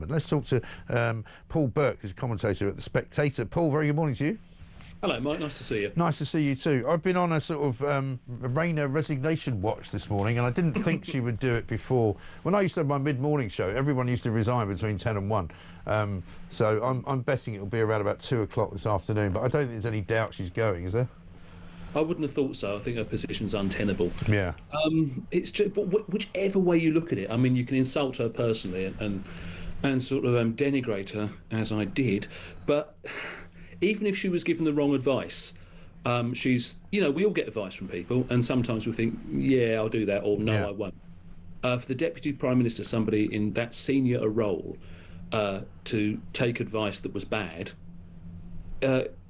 But let's talk to Paul Burke, who's a commentator at the Spectator. Paul, very good morning to you. Hello, Mike. Nice to see you. Nice to see you too. I've been on a sort of Rayner resignation watch this morning, and I didn't think she would do it before. When I used to have my mid-morning show, everyone used to resign between 10 and 1. So I'm betting it'll be around about 2 o'clock this afternoon, but I don't think there's any doubt she's going, is there? I wouldn't have thought so. I think her position's untenable. Yeah. It's just, but whichever way you look at it, I mean, you can insult her personally and sort of denigrate her, as I did, but even if she was given the wrong advice, she's, we all get advice from people, and sometimes we think, yeah, I'll do that, or no, yeah, I won't. For the Deputy Prime Minister, somebody in that senior a role, to take advice that was bad,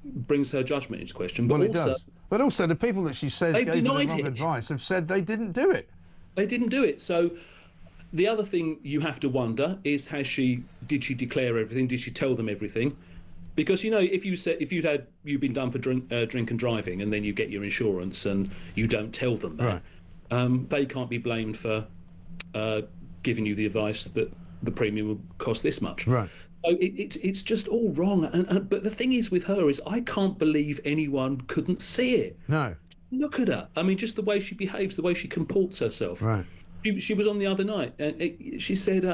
brings her judgment into question. But well, it does. But also, the people that she says gave her the wrong advice have said they didn't do it. They didn't do it. So the other thing you have to wonder is, did she declare everything? Did she tell them everything? Because, if you've been done for drink and driving, and then you get your insurance and you don't tell them that, right, they can't be blamed for giving you the advice that the premium will cost this much. Right. So it's just all wrong. But the thing is with her is, I can't believe anyone couldn't see it. No. Look at her. I mean, just the way she behaves, the way she comports herself. Right. She was on the other night, and she said,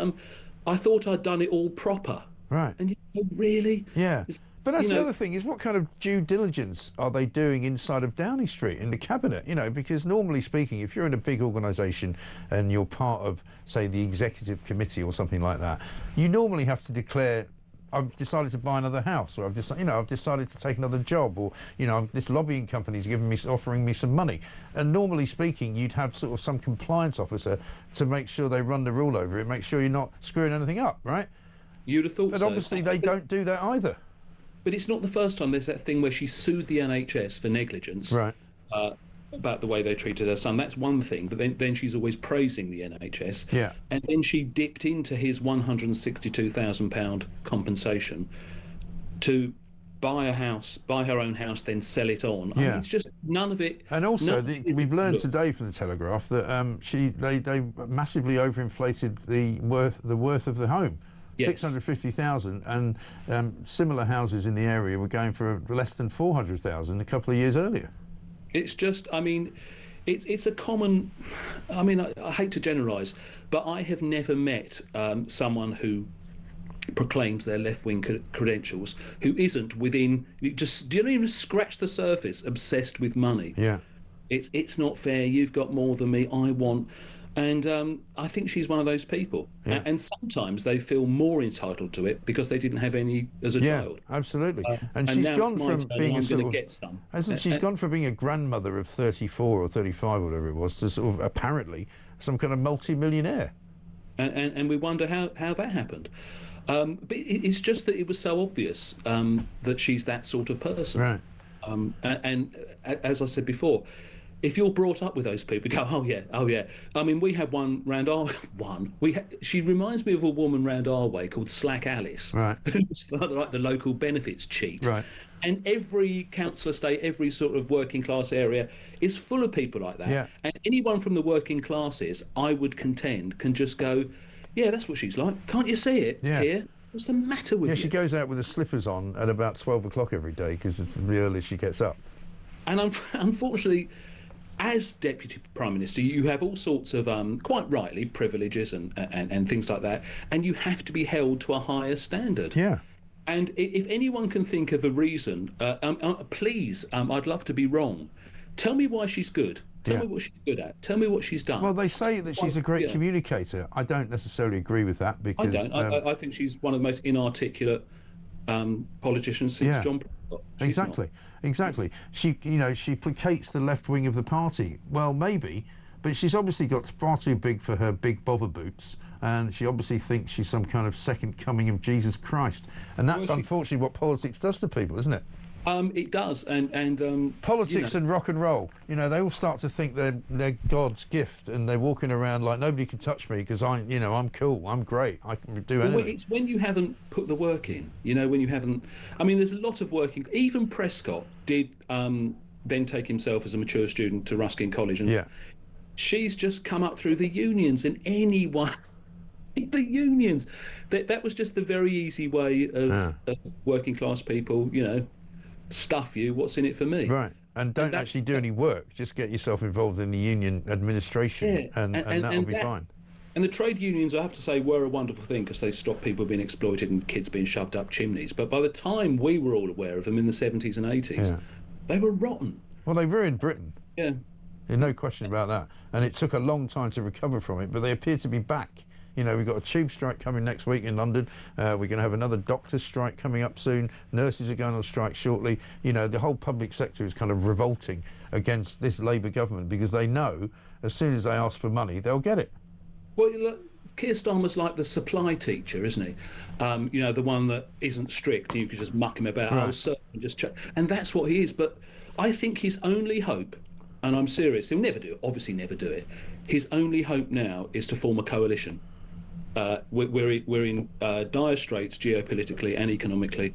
I thought I'd done it all proper. Right. And really? Yeah. But that's the other thing, is what kind of due diligence are they doing inside of Downing Street in the cabinet? Because normally speaking, if you're in a big organisation and you're part of, say, the executive committee or something like that, you normally have to declare, I've decided to buy another house, or I've decided to take another job, or this lobbying company's offering me some money. And normally speaking, you'd have sort of some compliance officer to make sure they run the rule over it, make sure you're not screwing anything up, right? You'd have thought so. But obviously they don't do that either. But it's not the first time. There's that thing where she sued the NHS for negligence, right, about the way they treated her son. That's one thing. But then she's always praising the NHS. Yeah. And then she dipped into his £162,000 compensation to buy her own house, then sell it on. Yeah. I mean, it's just none of it. And also, we've learned today from the Telegraph that they massively overinflated the worth of the home. Yes. 650,000, and similar houses in the area were going for less than 400,000 a couple of years earlier. It's just, I mean, it's a common. I mean, I hate to generalise, but I have never met someone who proclaims their left-wing credentials who isn't within, just don't even scratch the surface, obsessed with money. Yeah, it's not fair. You've got more than me. I want. And I think she's one of those people. Yeah. And sometimes they feel more entitled to it because they didn't have any as a child. Yeah, absolutely. And she's gone from being she's gone from being a grandmother of 34 or 35 or whatever it was to sort of apparently some kind of multi-millionaire. And we wonder how that happened. But it's just that it was so obvious that she's that sort of person. Right. And as I said before, if you're brought up with those people, you go, oh yeah. I mean, we had one round our she reminds me of a woman round our way called Slack Alice, right? Who's like the local benefits cheat, right? And every council estate, every sort of working class area is full of people like that. Yeah. And anyone from the working classes, I would contend, can just go, yeah, that's what she's like. Can't you see it here? What's the matter with you? Yeah, she goes out with her slippers on at about 12 o'clock every day because it's the earliest she gets up. And unfortunately, as Deputy Prime Minister, you have all sorts of, quite rightly, privileges and things like that, and you have to be held to a higher standard. Yeah. And if anyone can think of a reason, please, I'd love to be wrong. Tell me why she's good. Tell me what she's good at. Tell me what she's done. Well, they say that she's a great communicator. I don't necessarily agree with that because... I don't. I think she's one of the most inarticulate politicians since John Prescott. Exactly. She placates the left wing of the party. Well, maybe, but she's obviously got far too big for her big bother boots, and she obviously thinks she's some kind of second coming of Jesus Christ. And that's unfortunately what politics does to people, isn't it? It does, and politics and rock and roll. They all start to think they're God's gift, and they're walking around like nobody can touch me because I'm cool, I'm great, I can do anything. Well, it's when you haven't put the work in. When you haven't. I mean, there's a lot of working. Even Prescott did then take himself as a mature student to Ruskin College, and she's just come up through the unions, and anyone The unions. That was just the very easy way of working class people, stuff you, what's in it for me? Right. And don't actually do any work. Just get yourself involved in the union administration, and that'll be fine. And the trade unions, I have to say, were a wonderful thing because they stopped people being exploited and kids being shoved up chimneys. But by the time we were all aware of them in the 70s and 80s, they were rotten. Well, they ruined Britain. Yeah. There's no question about that. And it took a long time to recover from it, but they appear to be back. We've got a tube strike coming next week in London. We're going to have another doctor's strike coming up soon. Nurses are going on strike shortly. The whole public sector is kind of revolting against this Labour government because they know as soon as they ask for money, they'll get it. Well, look, Keir Starmer's like the supply teacher, isn't he? The one that isn't strict and you could just muck him about. Right. Oh, sir, and just check. And that's what he is. But I think his only hope, and I'm serious, he'll never do it, obviously never do it, his only hope now is to form a coalition. We're in dire straits geopolitically and economically,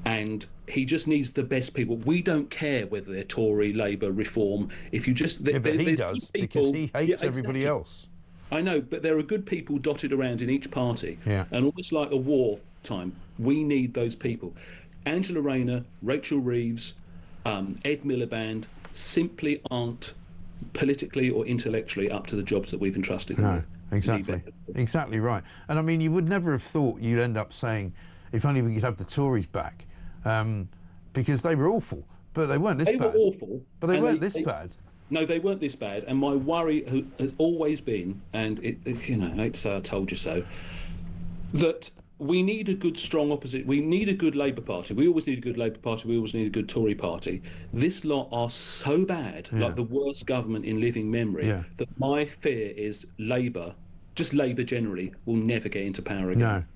and he just needs the best people. We don't care whether they're Tory, Labour, Reform. If you just... but he does, because he hates everybody else. I know, but there are good people dotted around in each party. Yeah. And almost like a war time, we need those people. Angela Rayner, Rachel Reeves, Ed Miliband simply aren't politically or intellectually up to the jobs that we've entrusted them with. Exactly right. And I mean, you would never have thought you'd end up saying, if only we could have the Tories back, because they were awful, but they weren't this bad. They were awful. But they weren't this bad. No, they weren't this bad. And my worry has always been, and I hate to say I told you so, that we need a good, strong opposition. We need a good Labour Party. We always need a good Labour Party. We always need a good Tory Party. This lot are so bad, like the worst government in living memory, that my fear is Labour, just Labour generally, will never get into power again.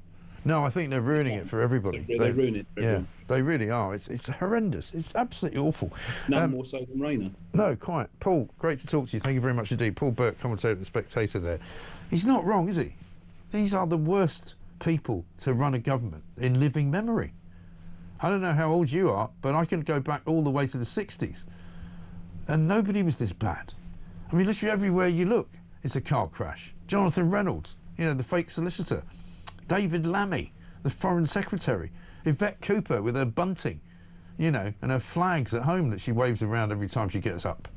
No, I think they're ruining it for everybody. They ruin it for everyone. They really are. It's horrendous. It's absolutely awful. No more so than Rayner. No, quite. Paul, great to talk to you. Thank you very much indeed. Paul Burke, commentator at The Spectator there. He's not wrong, is he? These are the worst people to run a government in living memory. I don't know how old you are, but I can go back all the way to the 60s. And nobody was this bad. I mean, literally everywhere you look, it's a car crash. Jonathan Reynolds, the fake solicitor. David Lammy, the Foreign Secretary. Yvette Cooper with her bunting, and her flags at home that she waves around every time she gets up.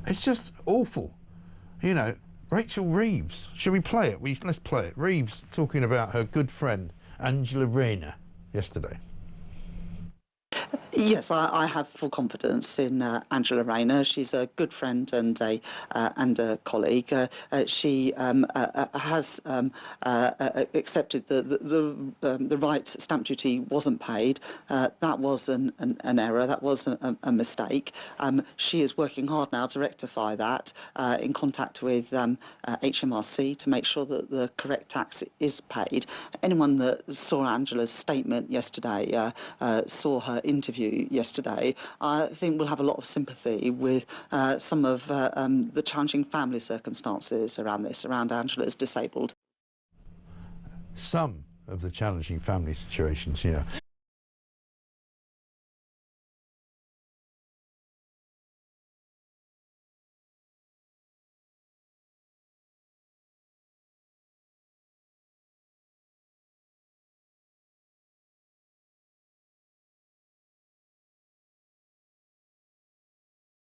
It's just awful. Rachel Reeves. Should we play it? Let's play it. Reeves talking about her good friend, Angela Rayner, yesterday. Yes, I have full confidence in Angela Rayner. She's a good friend and a colleague. She has accepted the right stamp duty wasn't paid. That was an error. That was a mistake. She is working hard now to rectify that, in contact with HMRC to make sure that the correct tax is paid. Anyone that saw Angela's statement yesterday, saw her interview yesterday, I think will have a lot of sympathy with some of the challenging family circumstances around Angela's disabled. Some of the challenging family situations, yeah.